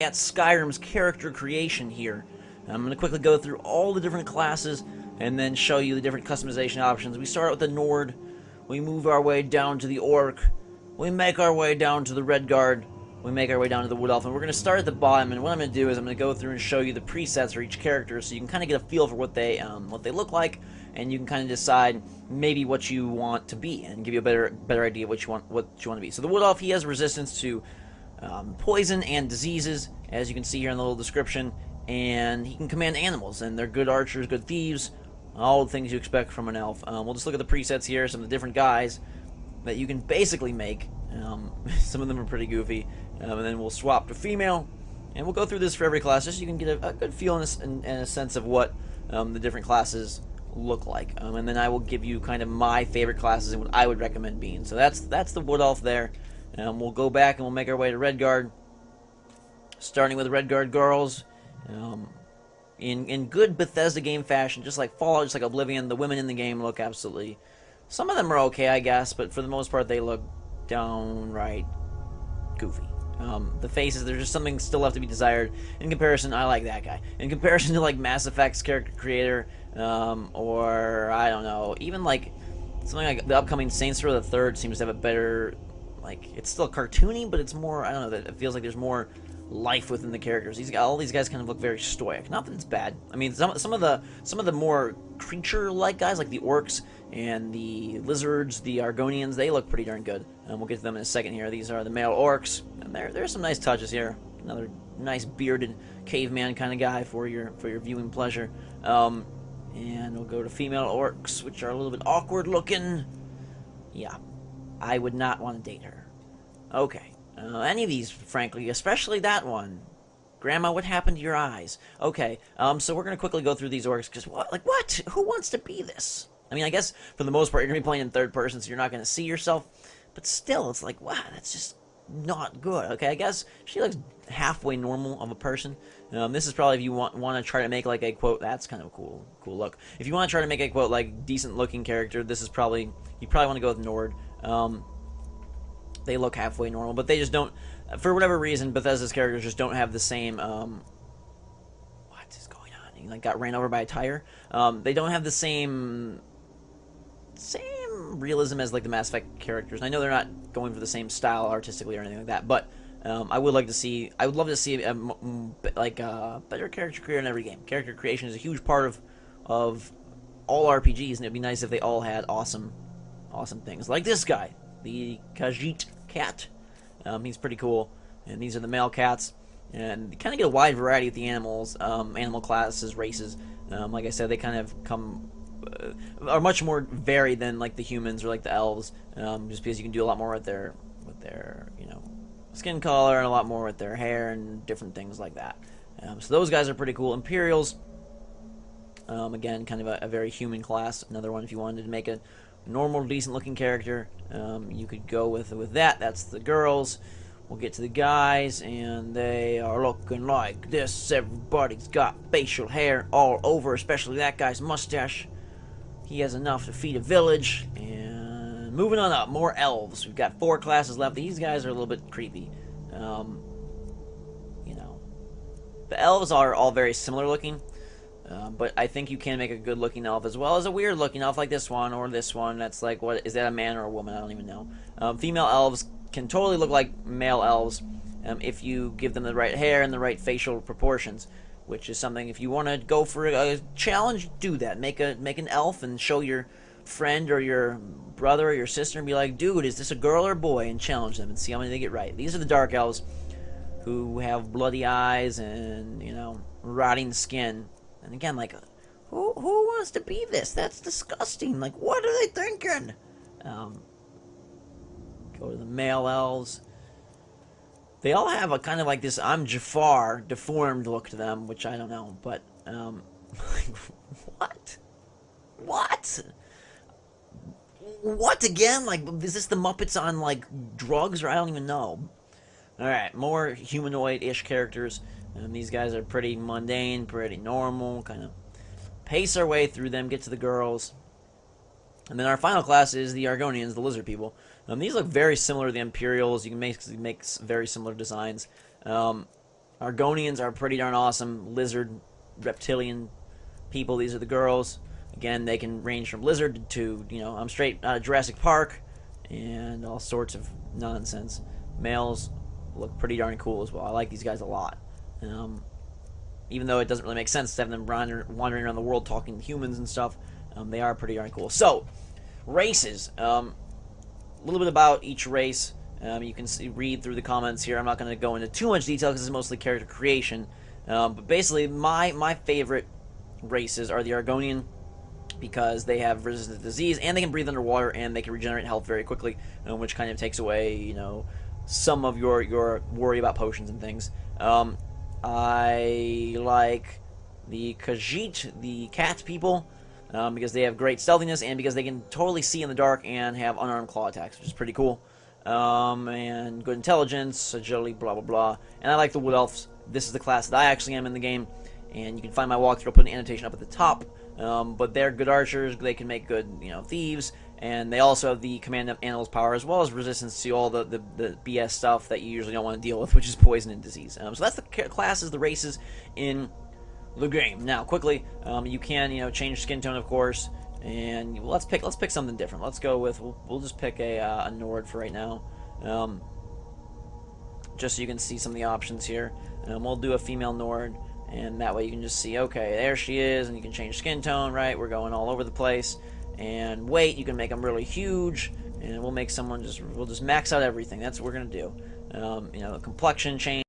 at Skyrim's character creation here. I'm going to quickly go through all the different classes and then show you the different customization options. We start with the Nord, we move our way down to the Orc, we make our way down to the Red Guard, we make our way down to the Wood Elf, and we're going to start at the bottom, and what I'm going to do is I'm going to go through and show you the presets for each character so you can kind of get a feel for what they look like, and you can kind of decide maybe what you want to be and give you a better idea of what you want to be. So the Wood Elf, he has resistance to poison and diseases, as you can see here in the little description, and he can command animals, and they're good archers, good thieves, all the things you expect from an elf. We'll just look at the presets here, some of the different guys that you can basically make. Some of them are pretty goofy, and then we'll swap to female, and we'll go through this for every class just so you can get a good feel and a sense of what the different classes look like, and then I will give you kind of my favorite classes and what I would recommend being. So that's the Wood Elf there. We'll go back and we'll make our way to Redguard, starting with Redguard girls. In good Bethesda game fashion, just like Fallout, just like Oblivion, the women in the game look absolutely... Some of them are okay, I guess, but for the most part they look downright goofy. The faces, there's just something still left to be desired. In comparison, I like that guy. In comparison to like Mass Effect's character creator, or I don't know, even like something like the upcoming Saints Row the Third seems to have a better, like, it's still cartoony, but it's more, I don't know, it feels like there's more life within the characters. All these guys kind of look very stoic. Not that it's bad. I mean, some of the more creature-like guys, like the orcs and the lizards, the Argonians, they look pretty darn good. We'll get to them in a second here. These are the male orcs, and there's some nice touches here. Another nice bearded caveman kind of guy for your viewing pleasure. And we'll go to female orcs, which are a little bit awkward looking. Yeah, I would not want to date her. Okay. Any of these, frankly, especially that one. Grandma, what happened to your eyes? Okay, so we're going to quickly go through these orcs, because what? Who wants to be this? I mean, I guess, for the most part, you're going to be playing in third person, so you're not going to see yourself, but still, it's like, wow, that's just not good. Okay, I guess she looks halfway normal of a person. This is probably if you want to try to make, like, a, quote, that's kind of a cool look. If you want to try to make a, quote, like, decent-looking character, this is probably, you probably want to go with Nord. They look halfway normal, but they just don't, for whatever reason, Bethesda's characters just don't have the same, what is going on? He, like, got ran over by a tire. They don't have the same realism as, like, the Mass Effect characters. I know they're not going for the same style artistically or anything like that, but I would love to see like a better character creator in every game. Character creation is a huge part of all RPGs, and it'd be nice if they all had awesome things like this guy, the Khajiit cat. He's pretty cool, and these are the male cats, and you kind of get a wide variety of the animals, animal classes, races. Like I said, they kind of are much more varied than like the humans or like the elves, just because you can do a lot more with their skin color and a lot more with their hair and different things like that. So those guys are pretty cool. Imperials, again, kind of a very human class. Another one if you wanted to make a normal, decent-looking character, you could go with that. That's the girls. We'll get to the guys, and they are looking like this. Everybody's got facial hair all over, especially that guy's mustache. He has enough to feed a village. And moving on up, more elves. We've got 4 classes left. These guys are a little bit creepy. The elves are all very similar looking. But I think you can make a good-looking elf as well as a weird-looking elf like this one or this one. That's like, what is that, a man or a woman? I don't even know. Female elves can totally look like male elves if you give them the right hair and the right facial proportions, which is something, if you want to go for a challenge, do that. Make an elf and show your friend or your brother or your sister and be like, dude, is this a girl or a boy? And challenge them and see how many they get right. These are the dark elves who have bloody eyes and, rotting skin. And again, like, who wants to be this? That's disgusting. Like, what are they thinking? Go to the male elves. They all have a kind of like this I'm Jafar deformed look to them, which I don't know, but what? What again? Like, is this the Muppets on like drugs, or I don't even know. All right, more humanoid-ish characters. These guys are pretty mundane, pretty normal, kind of pace our way through them, get to the girls. And then our final class is the Argonians, the lizard people. These look very similar to the Imperials. You can make very similar designs. Argonians are pretty darn awesome. Lizard, reptilian people. These are the girls. Again, they can range from lizard to, I'm straight out of Jurassic Park and all sorts of nonsense. Males look pretty darn cool as well. I like these guys a lot. Even though it doesn't really make sense to have them wandering around the world talking to humans and stuff, they are pretty darn cool. So, races. A little bit about each race. You can read through the comments here. I'm not going to go into too much detail because it's mostly character creation. But basically, my favorite races are the Argonian, because they have resistance to disease, and they can breathe underwater, and they can regenerate health very quickly, which kind of takes away, some of your worry about potions and things. I like the Khajiit, the cat people, because they have great stealthiness, and because they can totally see in the dark and have unarmed claw attacks, which is pretty cool. And good intelligence, agility, blah blah blah. And I like the Wood Elves. This is the class that I actually am in the game, and you can find my walkthrough. I'll put an annotation up at the top. But they're good archers. They can make good, thieves, and they also have the command of animals power, as well as resistance to all the BS stuff that you usually don't want to deal with, which is poison and disease. So that's the classes, the races in the game. Now, quickly, you can, change skin tone, of course, and let's pick something different. Let's go with we'll just pick a Nord for right now, just so you can see some of the options here. We'll do a female Nord. And that way you can just see, okay, there she is, and you can change skin tone, right? We're going all over the place. And weight, you can make them really huge, and we'll make someone we'll just max out everything. That's what we're going to do. Complexion change.